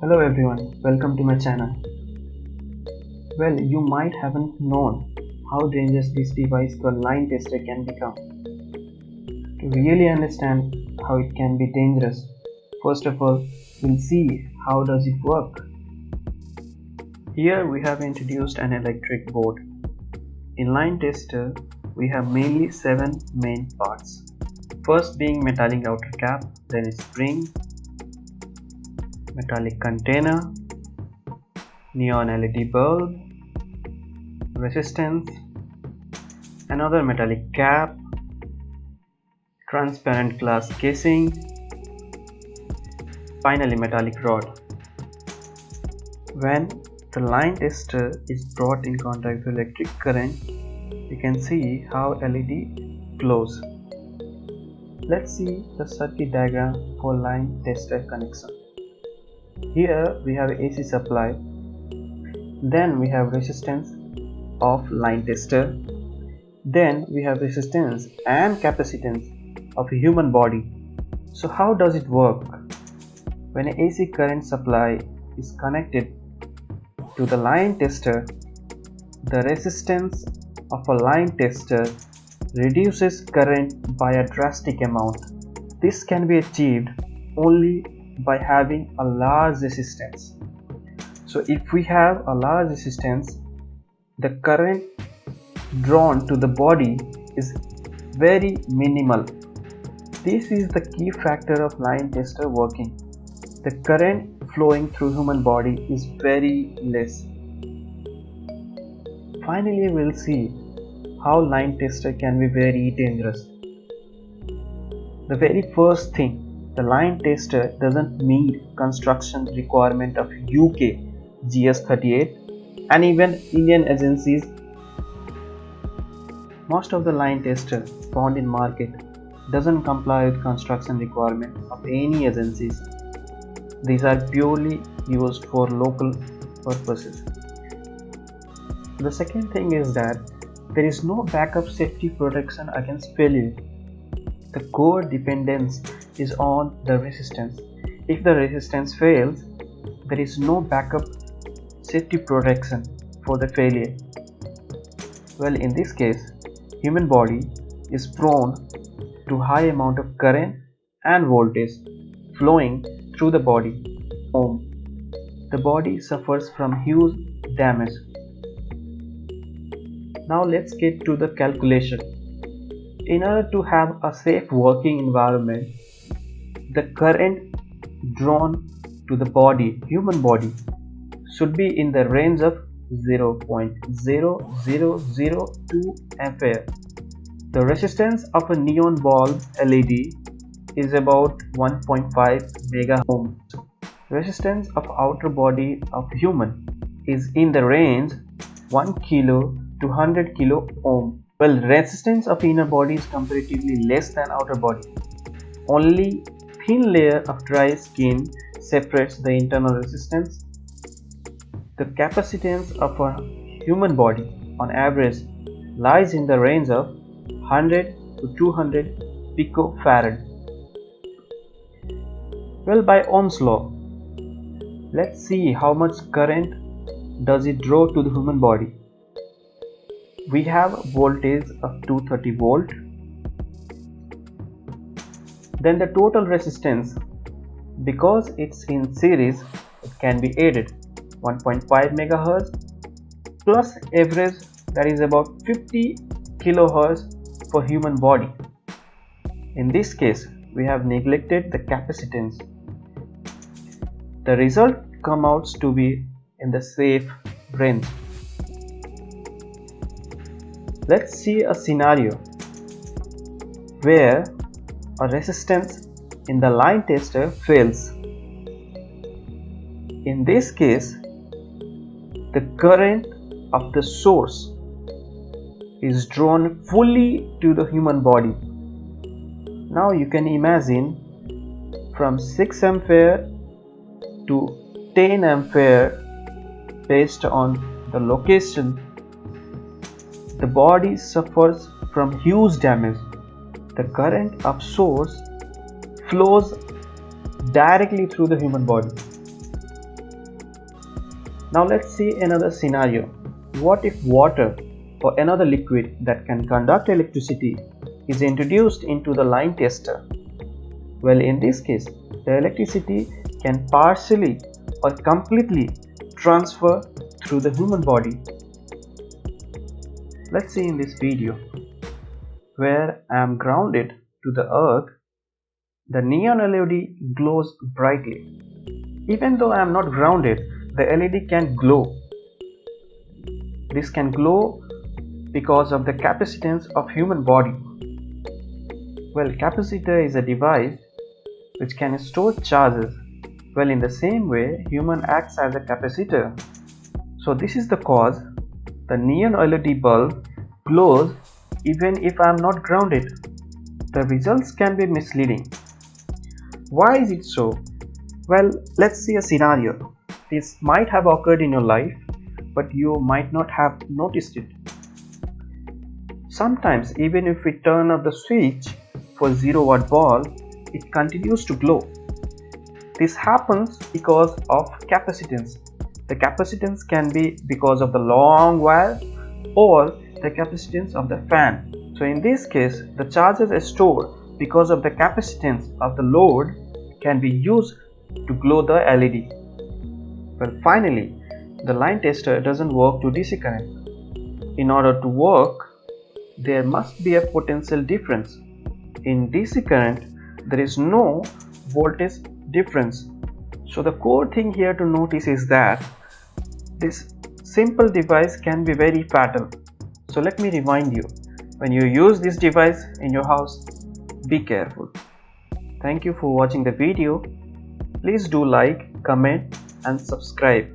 Hello everyone, welcome to my channel. Well, you might haven't known how dangerous this device called line tester can become. To really understand how it can be dangerous, first of all, we'll see how does it work. Here we have introduced an electric board. In line tester, we have mainly 7 main parts. First being metallic outer cap, then spring, metallic container, neon LED bulb, resistance, another metallic cap, transparent glass casing, finally metallic rod. When the line tester is brought in contact with electric current, you can see how LED glows. Let's see the circuit diagram for line tester connection. Here we have AC supply, then we have resistance of line tester, then we have resistance and capacitance of a human body. So how does it work? When an AC current supply is connected to the line tester, the resistance of a line tester reduces current by a drastic amount. This can be achieved only by having a large resistance. So if we have a large resistance, the current drawn to the body is very minimal. This is the key factor of line tester working. The current flowing through human body is very less. Finally, we'll see how line tester can be very dangerous. The very first thing, the line tester doesn't meet construction requirement of UK GS38 and even Indian agencies. Most of the line tester found in market doesn't comply with construction requirement of any agencies. These are purely used for local purposes. The second thing is that there is no backup safety protection against failure. The core dependence is on the resistance. If the resistance fails, there is no backup safety protection for the failure. Well, in this case, human body is prone to high amount of current and voltage flowing through the body. The body suffers from huge damage. Now let's get to the calculation. In order to have a safe working environment, the current drawn to the body, human body, should be in the range of 0.0002 ampere. The resistance of a neon bulb LED is about 1.5 mega ohms. Resistance of outer body of human is in the range 1 kilo to 100 kilo ohm. Well, resistance of inner body is comparatively less than outer body. Only thin layer of dry skin separates the internal resistance. The capacitance of a human body on average lies in the range of 100 to 200 picofarad. Well, by Ohm's law, let's see how much current does it draw to the human body. We have voltage of 230 volt. Then the total resistance, because it's in series, it can be added 1.5 megahertz plus average, that is about 50 kilohertz for human body. In this case, we have neglected the capacitance. The result comes out to be in the safe range. Let's see a scenario where a resistance in the line tester fails. In this case, the current of the source is drawn fully to the human body. Now you can imagine from 6 ampere to 10 ampere based on the location. The body suffers from huge damage. The current of source flows directly through the human body. Now let's see another scenario. What if water or another liquid that can conduct electricity is introduced into the line tester? Well, in this case, the electricity can partially or completely transfer through the human body. Let's see in this video where I am grounded to the earth. The neon LED glows brightly. Even though I am not grounded, the LED can glow. This can glow because of the capacitance of human body. Well, capacitor is a device which can store charges. Well, in the same way, human acts as a capacitor. So this is the cause the neon LED bulb glows even if I am not grounded. The results can be misleading. Why is it so? Well, let's see a scenario. This might have occurred in your life, but you might not have noticed it. Sometimes, even if we turn off the switch for 0-watt bulb, it continues to glow. This happens because of capacitance. The capacitance can be because of the long wire or the capacitance of the fan. So in this case, the charges are stored because of the capacitance of the load can be used to glow the LED. Well, finally, the line tester doesn't work to DC current. In order to work, there must be a potential difference. In DC current, there is no voltage difference. So the core thing here to notice is that this simple device can be very fatal. So let me remind you, when you use this device in your house, be careful. Thank you for watching the video. Please do like, comment and subscribe.